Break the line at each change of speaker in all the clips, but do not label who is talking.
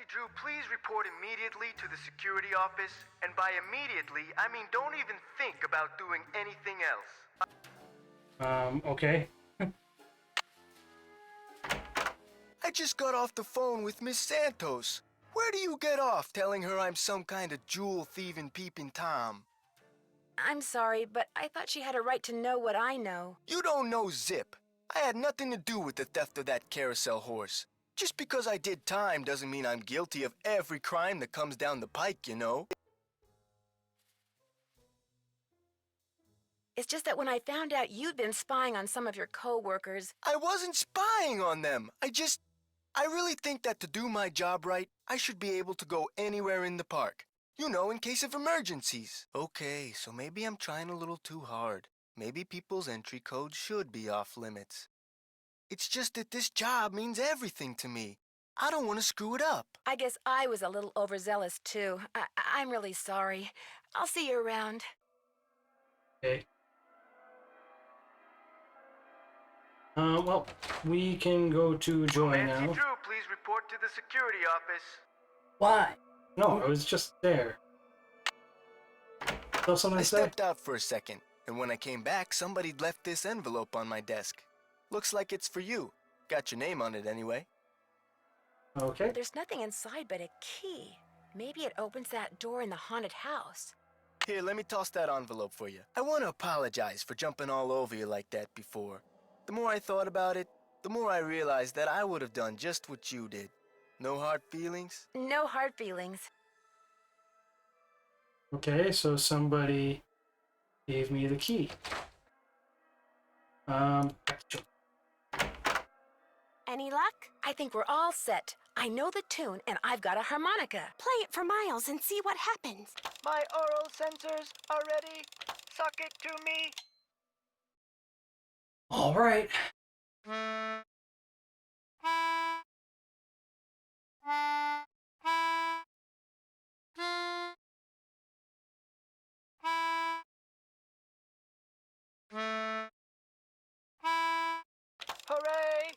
Drew, please report immediately to the security office. And by immediately, I mean don't even think about doing anything else.
Okay.
I just got off the phone with Miss Santos. Where do you get off telling her I'm some kind of jewel-thieving peeping Tom?
I'm sorry, but I thought she had a right to know what I know.
You don't know zip. I had nothing to do with the theft of that carousel horse. Just because I did time doesn't mean I'm guilty of every crime that comes down the pike, you know?
It's just that when I found out you'd been spying on some of your co-workers...
I wasn't spying on them. I really think that to do my job right, I should be able to go anywhere in the park. You know, in case of emergencies. Okay, so maybe I'm trying a little too hard. Maybe people's entry codes should be off limits. It's just that this job means everything to me. I don't want to screw it up.
I guess I was a little overzealous, too. I'm really sorry. I'll see you around.
Okay. Well, we can go to Joy now.
Nancy Drew, please report to the security office.
Why? No, I was just there. So something
I
to say?
stepped out for a second, and when I came back, somebody'd left this envelope on my desk. Looks like it's for you. Got your name on it anyway.
Okay.
There's nothing inside but a key. Maybe it opens that door in the haunted house.
Here, let me toss that envelope for you. I want to apologize for jumping all over you like that before. The more I thought about it, the more I realized that I would have done just what you did. No hard feelings?
No hard feelings.
Okay, so somebody gave me the key.
Any luck?
I think we're all set. I know the tune, and I've got a harmonica.
Play it for Miles and see what happens.
My oral sensors are ready. Suck it to me.
All right.
Hooray!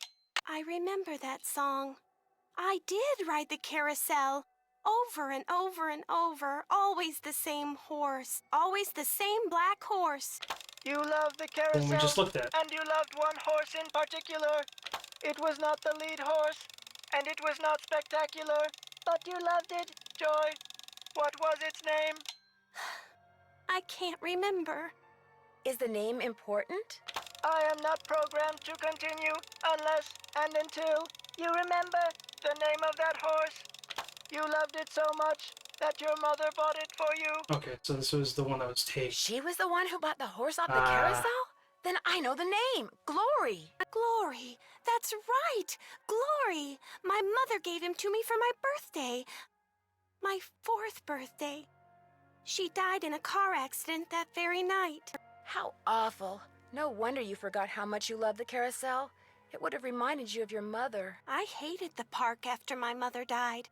I remember that song. I did ride the carousel. Over and over and over. Always the same horse. Always the same black horse.
You love the
When
carousel,
we just looked at.
and you loved one horse in particular. It was not the lead horse, and it was not spectacular, but you loved it, Joy. What was its name?
I can't remember.
Is the name important?
I am not programmed to continue unless and until you remember the name of that horse. You loved it so much that your mother bought it for you.
Okay, so this was the one that was taken.
She was the one who bought the horse off the carousel? Then I know the name. Glory.
Glory. That's right. Glory. My mother gave him to me for my birthday. My 4th birthday. She died in a car accident that very night.
How awful. No wonder you forgot how much you loved the carousel. It would have reminded you of your mother.
I hated the park after my mother died.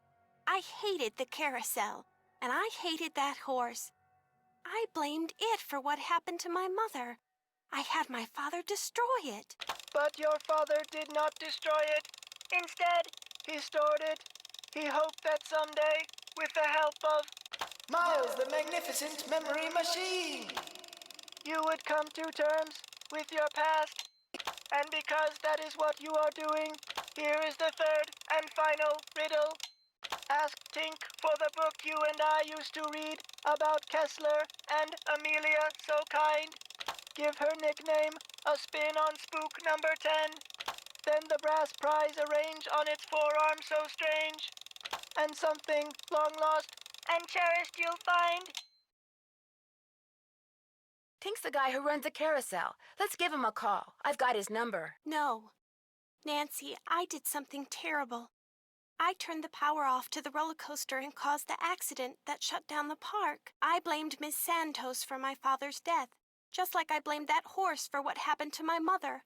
I hated the carousel, and I hated that horse. I blamed it for what happened to my mother. I had my father destroy it.
But your father did not destroy it. Instead, he stored it. He hoped that someday, with the help of Miles, the magnificent memory machine, you would come to terms with your past. And because that is what you are doing, here is the third and final riddle. Ask Tink for the book you and I used to read about Kessler and Amelia So Kind. Give her nickname a spin on spook number 10. Then the brass prize arrange on its forearm so strange. And something long lost and cherished you'll find.
Tink's the guy who runs the carousel. Let's give him a call. I've got his number.
No. Nancy, I did something terrible. I turned the power off to the roller coaster and caused the accident that shut down the park. I blamed Miss Santos for my father's death, just like I blamed that horse for what happened to my mother.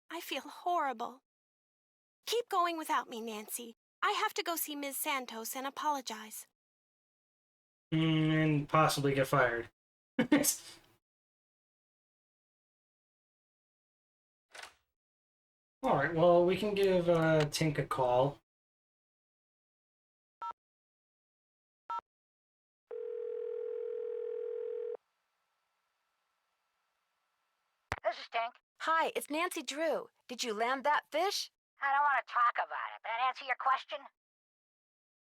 I feel horrible. Keep going without me, Nancy. I have to go see Ms. Santos and apologize.
And possibly get fired. Alright, well, we can give Tink a call.
This is Tink.
Hi, it's Nancy Drew. Did you land that fish?
I don't want to talk about it. That answer your question?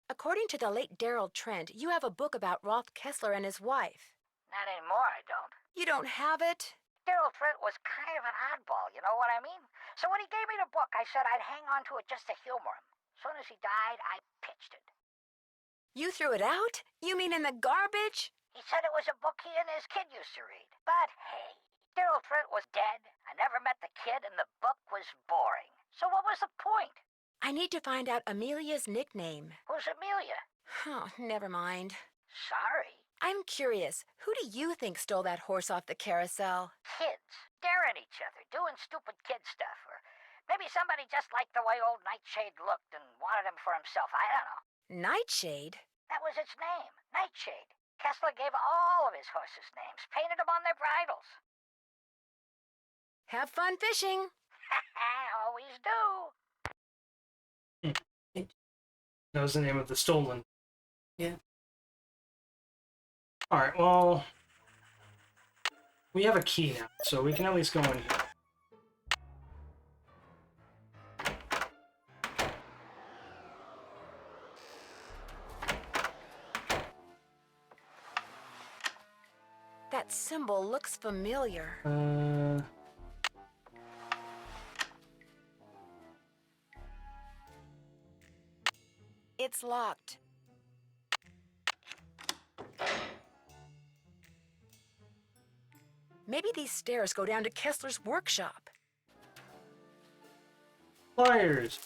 According to the late Daryl Trent, you have a book about Rolf Kessler and his wife.
Not anymore, I don't.
You don't have it?
Daryl Trent was kind of an oddball, you know what I mean? So when he gave me the book, I said I'd hang on to it just to humor him. As soon as he died, I pitched it.
You threw it out? You mean in the garbage?
He said it was a book he and his kid used to read. But hey, Daryl Trent was dead. I never met the kid, and the book was boring. So what was the point?
I need to find out Amelia's nickname.
Who's Amelia?
Oh, never mind.
Sorry.
I'm curious. Who do you think stole that horse off the carousel?
Kids. Daring each other, doing stupid kid stuff. Or maybe somebody just liked the way old Nightshade looked and wanted him for himself. I don't know.
Nightshade?
That was its name. Nightshade. Kessler gave all of his horses names, painted them on their bridles.
Have fun fishing.
Always do.
That was the name of the stolen.
Yeah.
Alright, well... we have a key now, so we can at least go in here.
That symbol looks familiar. It's locked. Maybe these stairs go down to Kessler's workshop.
Pliers!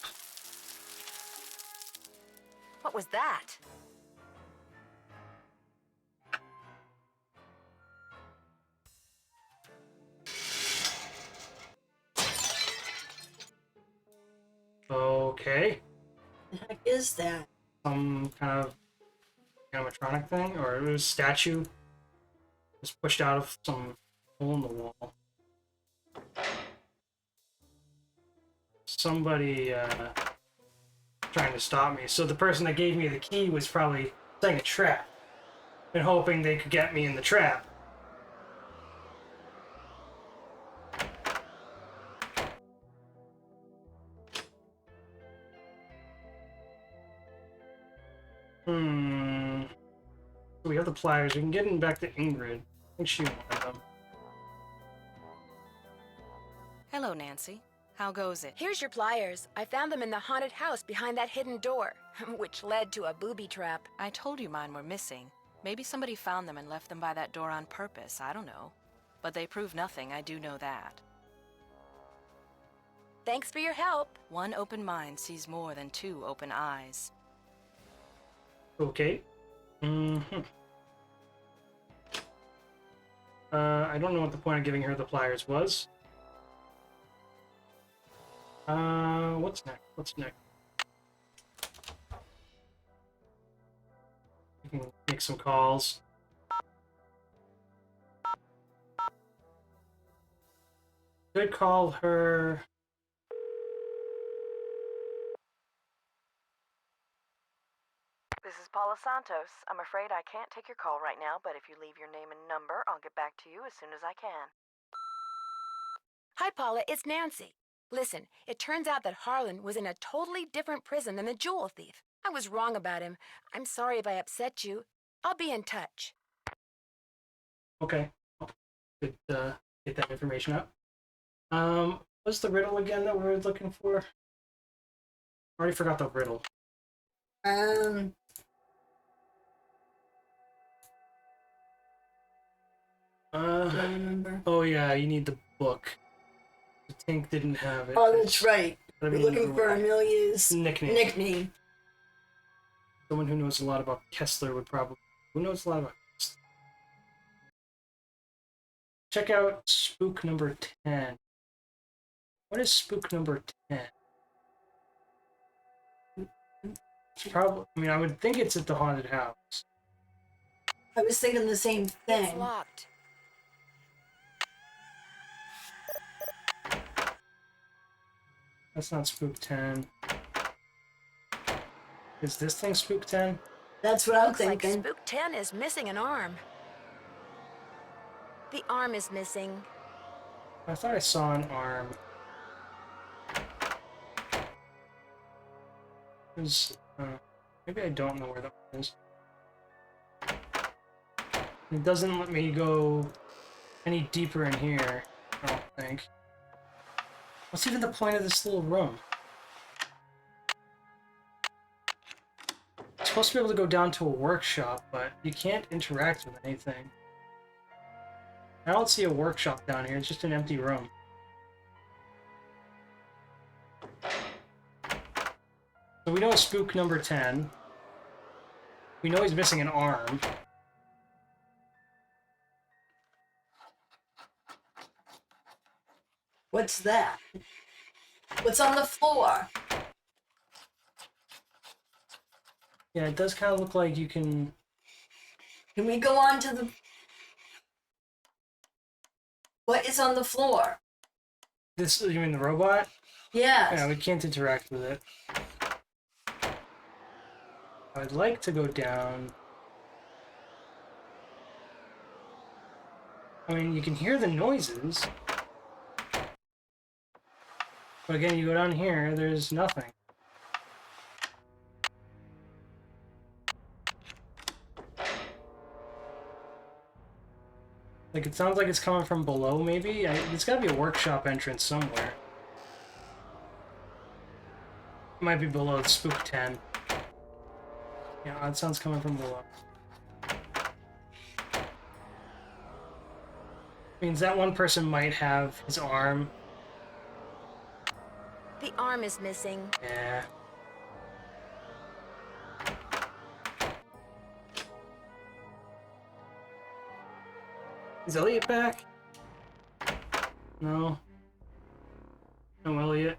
What was that?
Okay.
The heck is that?
Some kind of animatronic thing, or it was a statue just pushed out of some hole in the wall. Somebody trying to stop me. So the person that gave me the key was probably setting a trap and hoping they could get me in the trap. So we have the pliers. We can get in back to Ingrid. I think she wanted them.
Hello, Nancy. How goes it?
Here's your pliers. I found them in the haunted house behind that hidden door, which led to a booby trap.
I told you mine were missing. Maybe somebody found them and left them by that door on purpose. I don't know. But they prove nothing, I do know that.
Thanks for your help.
One open mind sees more than two open eyes.
Okay. I don't know what the point of giving her the pliers was. What's next? What's next? We can make some calls. Could call her.
This is Paula Santos. I'm afraid I can't take your call right now, but if you leave your name and number, I'll get back to you as soon as I can.
Hi, Paula. It's Nancy. Listen, it turns out that Harlan was in a totally different prison than the jewel thief. I was wrong about him. I'm sorry if I upset you. I'll be in touch.
Okay. Could get that information out. What's the riddle again that we're looking for? I already forgot the riddle.
Do I remember?
Oh yeah, you need the book. The tank didn't have it.
Oh, that's right.
I
We're
mean,
looking for Amelia's
nickname. Someone who knows a lot about Kessler would probably... Who knows a lot about Kessler? Check out spook number 10. What is spook number 10? Probably... I mean, I would think it's at the haunted house.
I was thinking the same thing.
It's locked.
That's not spook 10. Is this thing spook 10?
That's what I'm
Looks like
thinking.
Spook 10 is missing an arm. The arm is missing.
I thought I saw an arm. Maybe I don't know where that one is. It doesn't let me go any deeper in here, I don't think. What's even the point of this little room? It's supposed to be able to go down to a workshop, but you can't interact with anything. I don't see a workshop down here, it's just an empty room. So we know it's spook number 10. We know he's missing an arm.
What's that? What's on the floor?
Yeah, it does kind of look like you can...
Can we go on to the... What is on the floor?
This, you mean the robot?
Yes.
Yeah, we can't interact with it. I'd like to go down. I mean, you can hear the noises. But again, you go down here, there's nothing. Like, it sounds like it's coming from below, maybe? It's gotta be a workshop entrance somewhere. It might be below, it's spook 10. Yeah, odd sounds coming from below. Means that one person might have his arm.
The arm is missing.
Yeah. Is Elliot back? No. No Elliot.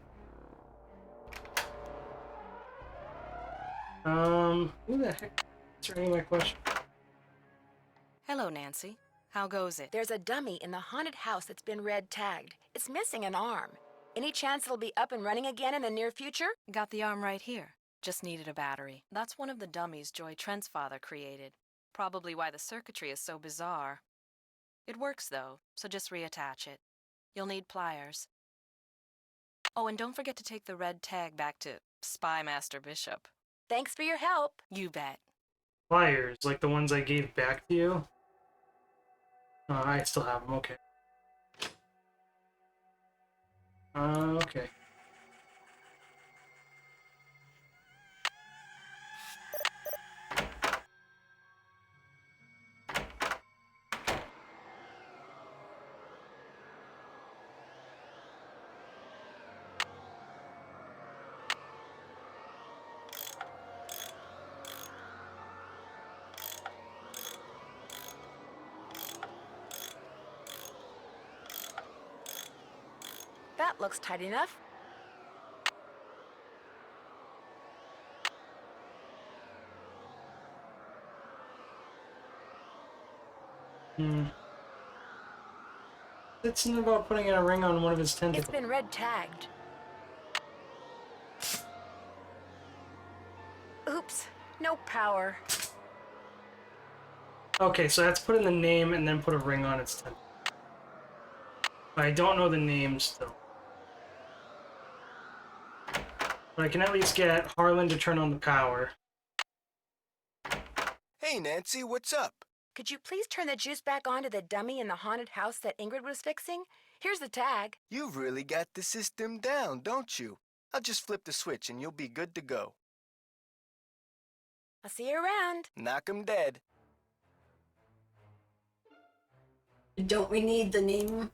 Who the heck is answering my question?
Hello, Nancy. How goes it?
There's a dummy in the haunted house that's been red tagged. It's missing an arm. Any chance it'll be up and running again in the near future?
Got the arm right here. Just needed a battery. That's one of the dummies Joy Trent's father created. Probably why the circuitry is so bizarre. It works, though, so just reattach it. You'll need pliers. Oh, and don't forget to take the red tag back to Spy Master Bishop.
Thanks for your help.
You bet.
Pliers, like the ones I gave back to you? Oh, I still have them, okay. Okay.
That looks tight enough. It's something about putting a ring on one of his tentacles. It's been red tagged. Oops, no power.
Okay, so that's put in the name and then put a ring on its tentacle. I don't know the name still. But I can at least get Harlan to turn on the power.
Hey, Nancy, what's up?
Could you please turn the juice back on to the dummy in the haunted house that Ingrid was fixing? Here's the tag.
You've really got the system down, don't you? I'll just flip the switch and you'll be good to go.
I'll see you around.
Knock 'em dead.
Don't we need the name?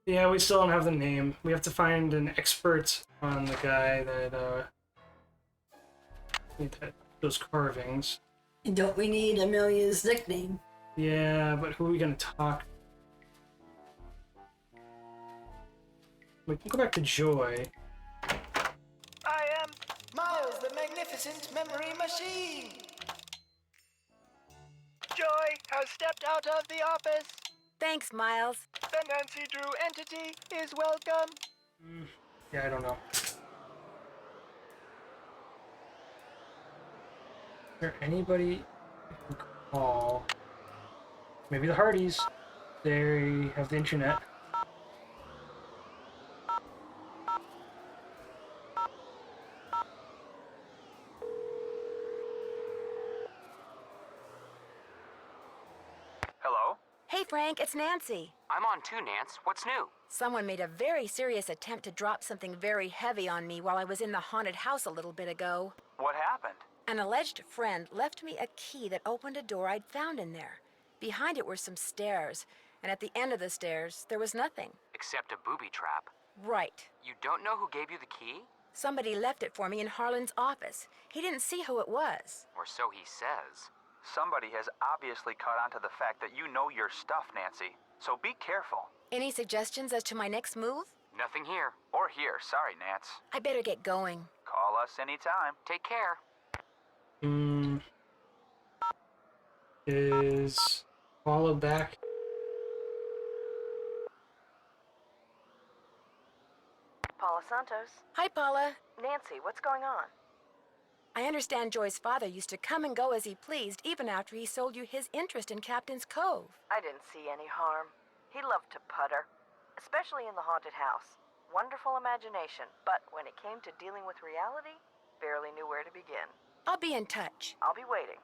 Yeah, we still don't have the name. We have to find an expert on the guy that, those carvings.
And don't we need Amelia's nickname?
Yeah, but who are we gonna talk to? We can go back to Joy.
I am Miles, the magnificent memory machine. Joy has stepped out of the office.
Thanks, Miles.
The Nancy Drew entity is welcome.
Yeah, I don't know. Is there anybody who can call? Maybe the Hardys. They have the internet.
Frank, it's Nancy.
I'm on too, Nance. What's new?
Someone made a very serious attempt to drop something very heavy on me while I was in the haunted house a little bit ago.
What happened?
An alleged friend left me a key that opened a door I'd found in there. Behind it were some stairs, and at the end of the stairs, there was nothing.
Except a booby trap.
Right.
You don't know who gave you the key?
Somebody left it for me in Harlan's office. He didn't see who it was.
Or so he says.
Somebody has obviously caught on to the fact that you know your stuff, Nancy. So be careful.
Any suggestions as to my next move?
Nothing here.
Or here. Sorry, Nance.
I better get going.
Call us anytime.
Take care.
Is Paula back?
Paula Santos.
Hi, Paula.
Nancy, what's going on?
I understand Joy's father used to come and go as he pleased even after he sold you his interest in Captain's Cove.
I didn't see any harm. He loved to putter, especially in the haunted house. Wonderful imagination, but when it came to dealing with reality, barely knew where to begin.
I'll be in touch.
I'll be waiting.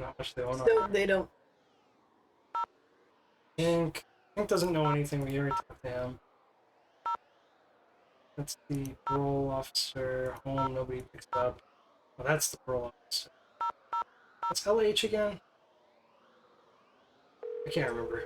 Not much they want.
So they don't.
Hank doesn't know anything. We already talked to him. That's the parole officer. Home, nobody picks up. Well, that's the parole officer. What's LH again? I can't remember.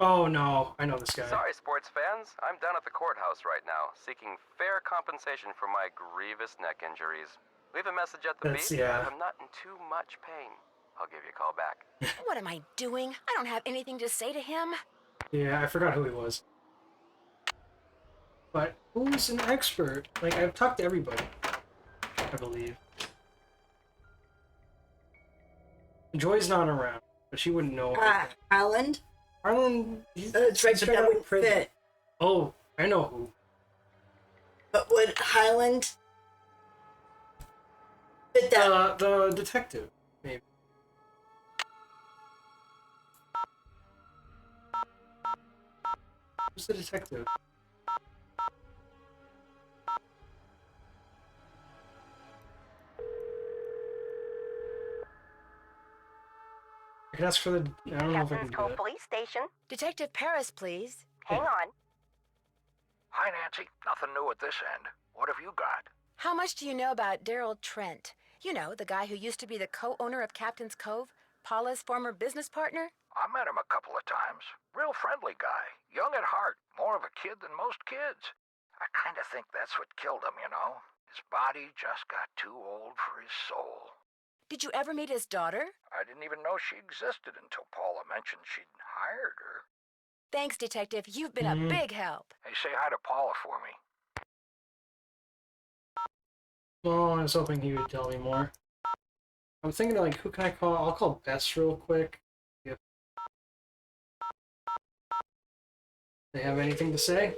Oh no, I know this guy.
Sorry, sports fans. I'm down at the courthouse right now, seeking fair compensation for my grievous neck injuries. Leave a message at the beep,
yeah.
and if I'm not in too much pain, I'll give you a call back.
What am I doing? I don't have anything to say to him.
Yeah, I forgot who he was. But who's an expert? Like, I've talked to everybody, I believe. Joy's not around, but she wouldn't know.
Harlan?
Harlan, he's
That's right, but
straight
that
out of
wouldn't
prison.
fit.
Oh, I know who.
But would Highland fit that?
The detective, maybe. Who's the detective? I can ask for the. I don't know if I can
Captain's
do
Cove
that.
Police Station.
Detective Paris, please.
Hang on.
Hi, Nancy. Nothing new at this end. What have you got?
How much do you know about Daryl Trent? You know, the guy who used to be the co-owner of Captain's Cove, Paula's former business partner?
I met him a couple of times. Real friendly guy. Young at heart. More of a kid than most kids. I kind of think that's what killed him, you know? His body just got too old for his soul.
Did you ever meet his daughter?
I didn't even know she existed until Paula mentioned she'd hired her.
Thanks, Detective. You've been a big help.
Hey, say hi to Paula for me.
Well, I was hoping he would tell me more. I'm thinking, like, who can I call? I'll call Bess real quick. If they have anything to say.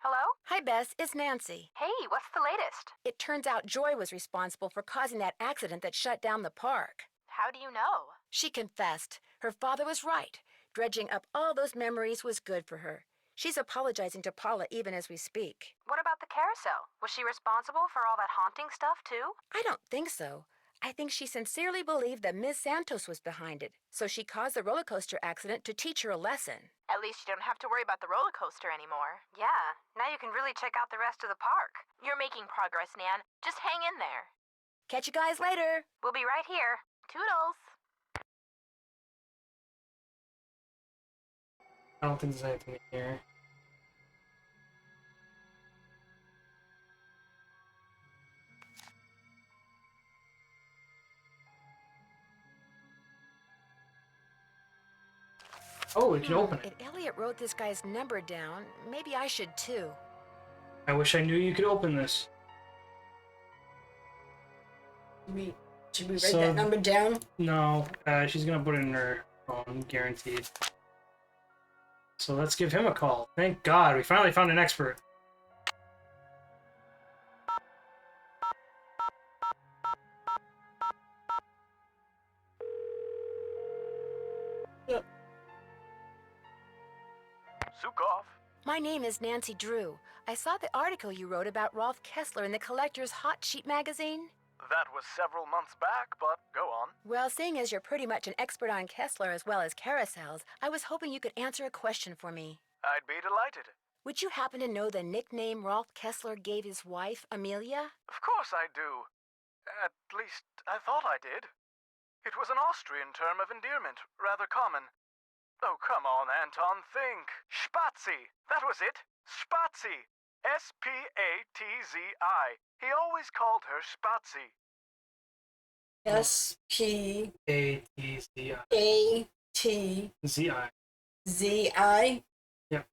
Hello? Hi, Bess. It's Nancy.
Hey, what's the latest?
It turns out Joy was responsible for causing that accident that shut down the park.
How do you know?
She confessed. Her father was right. Dredging up all those memories was good for her. She's apologizing to Paula even as we speak.
What about the carousel? Was she responsible for all that haunting stuff, too?
I don't think so. I think she sincerely believed that Ms. Santos was behind it, so she caused the roller coaster accident to teach her a lesson.
At least you don't have to worry about the roller coaster anymore. Yeah, now you can really check out the rest of the park. You're making progress, Nan. Just hang in there.
Catch you guys later.
We'll be right here. Toodles.
I don't think there's anything in here. Oh, we can open it.
If Elliot wrote this guy's number down, maybe I should too.
I wish I knew you could open this.
Should we write that number down?
No, she's gonna put it in her phone, guaranteed. So let's give him a call. Thank God, we finally found an expert.
Zukov.
My name is Nancy Drew. I saw the article you wrote about Rolf Kessler in the Collector's Hot Sheet magazine.
That was several months back, but go on.
Well, seeing as you're pretty much an expert on Kessler as well as carousels, I was hoping you could answer a question for me.
I'd be delighted.
Would you happen to know the nickname Rolf Kessler gave his wife, Amelia?
Of course I do. At least, I thought I did. It was an Austrian term of endearment, rather common. Oh, come on, Anton, think. Spazi! That was it! Spazi! S-P-A-T-Z-I. He always called her Spazi.
S-P-A-T-Z-I.
Z-I. Yep.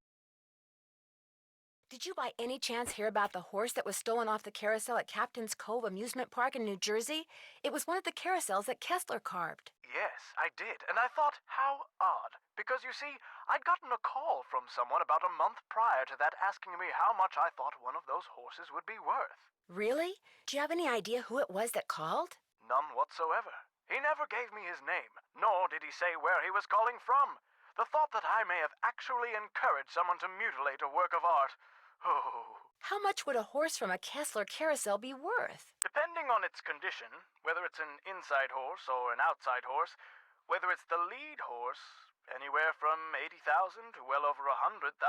Did you by any chance hear about the horse that was stolen off the carousel at Captain's Cove Amusement Park in New Jersey? It was one of the carousels that Kessler carved.
Yes, I did, and I thought, how odd. Because, you see, I'd gotten a call from someone about a month prior to that asking me how much I thought one of those horses would be worth.
Really? Do you have any idea who it was that called?
None whatsoever. He never gave me his name, nor did he say where he was calling from. The thought that I may have actually encouraged someone to mutilate a work of art. Oh.
How much would a horse from a Kessler carousel be worth?
Depending on its condition, whether it's an inside horse or an outside horse, whether it's the lead horse, anywhere from $80,000 to well over $100,000.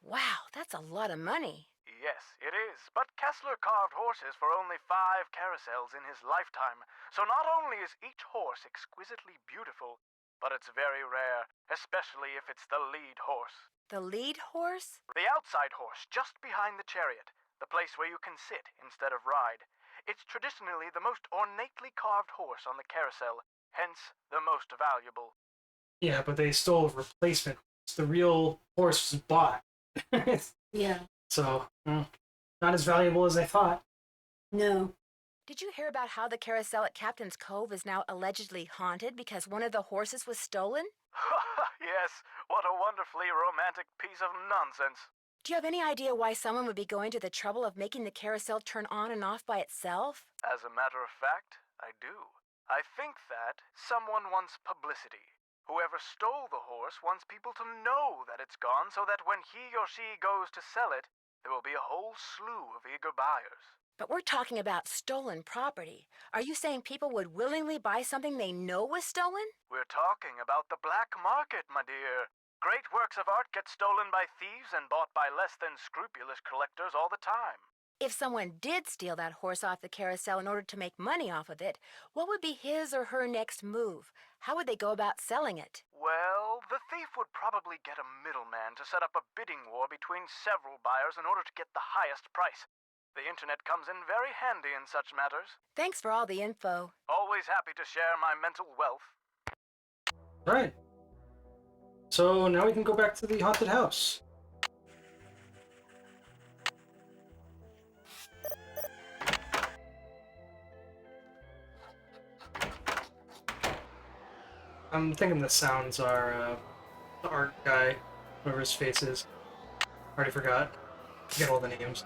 Wow, that's a lot of money.
Yes, it is. But Kessler carved horses for only 5 carousels in his lifetime. So not only is each horse exquisitely beautiful, but it's very rare, especially if it's the lead horse.
The lead horse?
The outside horse, just behind the chariot, the place where you can sit instead of ride. It's traditionally the most ornately carved horse on the carousel, hence the most valuable.
Yeah, but they stole a replacement. The real horse was bought.
Yeah.
So, not as valuable as I thought.
No.
Did you hear about how the carousel at Captain's Cove is now allegedly haunted because one of the horses was stolen?
Yes, what a wonderfully romantic piece of nonsense.
Do you have any idea why someone would be going to the trouble of making the carousel turn on and off by itself?
As a matter of fact, I do. I think that someone wants publicity. Whoever stole the horse wants people to know that it's gone so that when he or she goes to sell it, there will be a whole slew of eager buyers.
But we're talking about stolen property. Are you saying people would willingly buy something they know was stolen?
We're talking about the black market, my dear. Great works of art get stolen by thieves and bought by less than scrupulous collectors all the time.
If someone did steal that horse off the carousel in order to make money off of it, what would be his or her next move? How would they go about selling it?
Well, the thief would probably get a middleman to set up a bidding war between several buyers in order to get the highest price. The internet comes in very handy in such matters.
Thanks for all the info.
Always happy to share my mental wealth.
Right. So now we can go back to the haunted house. I'm thinking the sounds are the art guy, whoever his face is. Already forgot. Forget all the names.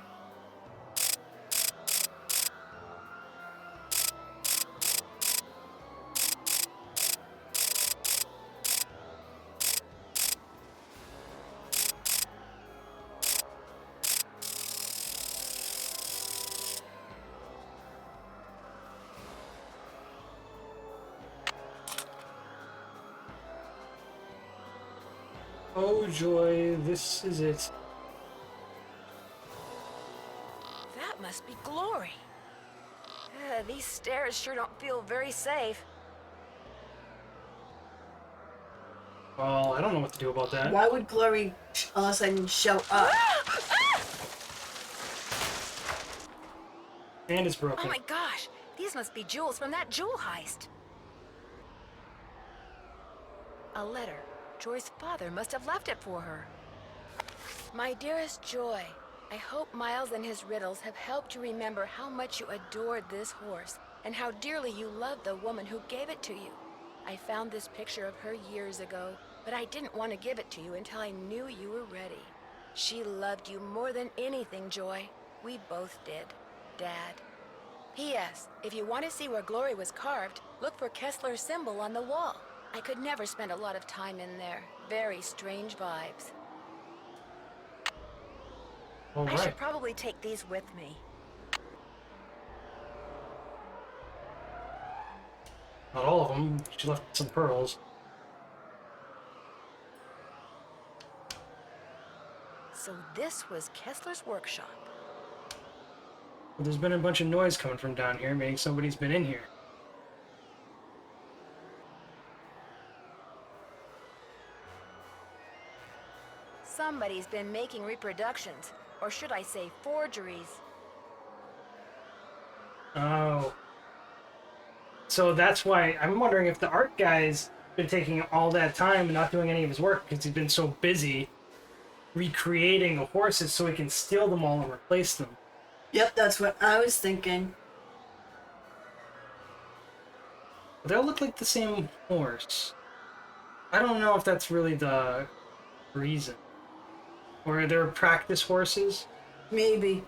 Oh joy, this is it.
That must be Glory. These stairs sure don't feel very safe.
Well, I don't know what to do about that.
Why would Glory all of a sudden show up?
And it's broken.
Oh my gosh, these must be jewels from that jewel heist. A letter. Joy's father must have left it for her. My dearest Joy, I hope Miles and his riddles have helped you remember how much you adored this horse and how dearly you loved the woman who gave it to you. I found this picture of her years ago, but I didn't want to give it to you until I knew you were ready. She loved you more than anything, Joy. We both did. Dad. P.S. If you want to see where Glory was carved, look for Kessler's symbol on the wall. I could never spend a lot of time in there. Very strange vibes.
All
I
right.
should probably take these with me.
Not all of them. She left some pearls.
So this was Kessler's workshop.
Well, there's been a bunch of noise coming from down here, meaning somebody's been in here.
Somebody's been making reproductions, or should I say forgeries.
Oh. So that's why I'm wondering if the art guy's been taking all that time and not doing any of his work because he's been so busy recreating the horses so he can steal them all and replace them.
Yep, that's what I was thinking.
They all look like the same horse. I don't know if that's really the reason. Or they're practice horses?
Maybe.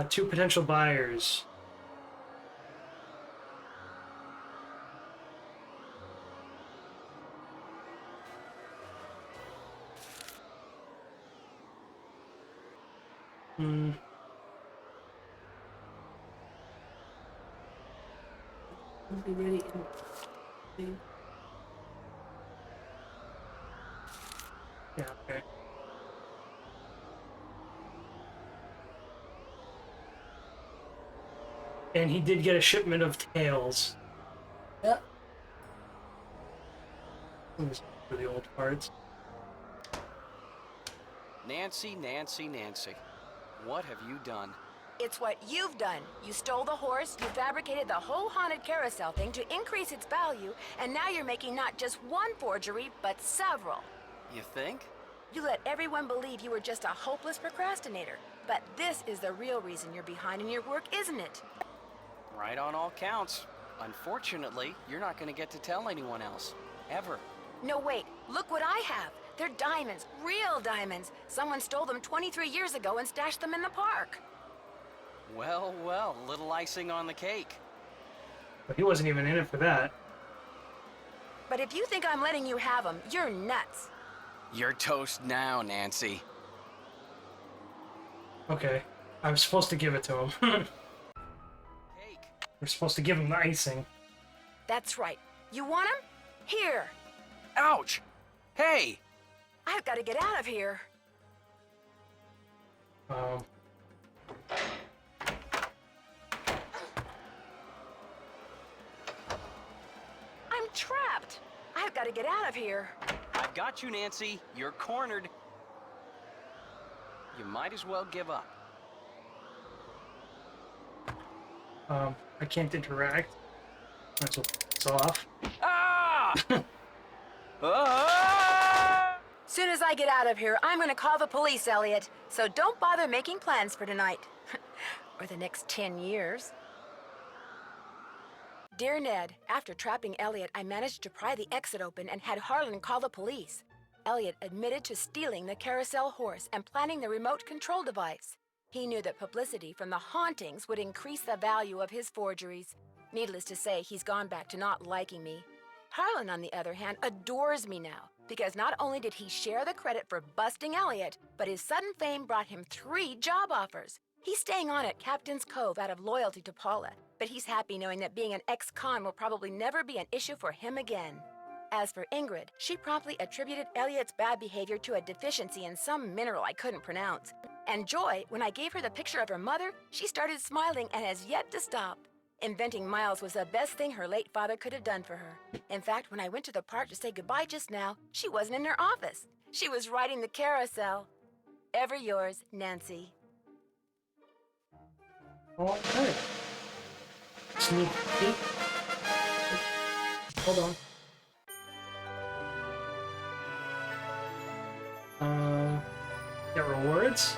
Two potential buyers. Hmm.
I'll be ready in...
Yeah, okay. And he did get a shipment of tails.
Yep.
For the old parts.
Nancy, Nancy, Nancy. What have you done?
It's what you've done. You stole the horse, you fabricated the whole haunted carousel thing to increase its value, and now you're making not just one forgery, but several.
You think?
You let everyone believe you were just a hopeless procrastinator. But this is the real reason you're behind in your work, isn't it?
Right on all counts. Unfortunately, you're not going to get to tell anyone else. Ever.
No, wait. Look what I have. They're diamonds. Real diamonds. Someone stole them 23 years ago and stashed them in the park.
Well, well, little icing on the cake.
But he wasn't even in it for that.
But if you think I'm letting you have them, you're nuts.
You're toast now, Nancy.
Okay. I'm supposed to give it to him.
Cake.
We're supposed to give him the icing.
That's right. You want them? Here.
Ouch! Hey!
I've got to get out of here. I'm trapped. I've got to get out of here.
I've got you, Nancy. You're cornered. You might as well give up.
I can't interact. That's what's off.
Ah! Ah!
Soon as I get out of here, I'm going to call the police, Elliot. So don't bother making plans for tonight. Or the next 10 years. Dear Ned, after trapping Elliot, I managed to pry the exit open and had Harlan call the police. Elliot admitted to stealing the carousel horse and planting the remote control device. He knew that publicity from the hauntings would increase the value of his forgeries. Needless to say, he's gone back to not liking me. Harlan, on the other hand, adores me now, because not only did he share the credit for busting Elliot, but his sudden fame brought him 3 job offers. He's staying on at Captain's Cove out of loyalty to Paula, but he's happy knowing that being an ex-con will probably never be an issue for him again. As for Ingrid, she promptly attributed Elliot's bad behavior to a deficiency in some mineral I couldn't pronounce. And Joy, when I gave her the picture of her mother, she started smiling and has yet to stop. Inventing Miles was the best thing her late father could have done for her. In fact, when I went to the park to say goodbye just now, she wasn't in her office. She was riding the carousel. Ever yours, Nancy.
All right. Sneak peek. Hold on. Get rewards.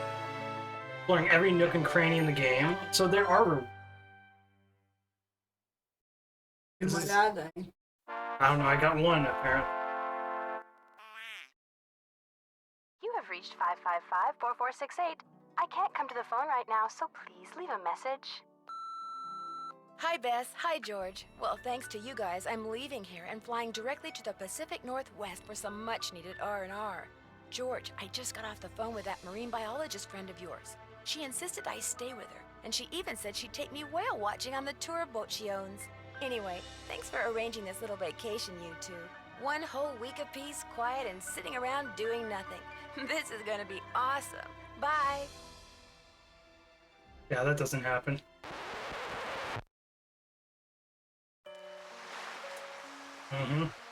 Exploring every nook and cranny in the game. So there are rewards.
What are they?
I don't know, I got one apparently.
You have reached 555-4468. I can't come to the phone right now, so please leave a message.
Hi, Bess. Hi, George. Well, thanks to you guys, I'm leaving here and flying directly to the Pacific Northwest for some much-needed R&R. George, I just got off the phone with that marine biologist friend of yours. She insisted I stay with her, and she even said she'd take me whale watching on the tour boat she owns. Anyway, thanks for arranging this little vacation, you two. One whole week of peace, quiet, and sitting around doing nothing. This is gonna be awesome. Bye!
Yeah, that doesn't happen. Mm-hmm.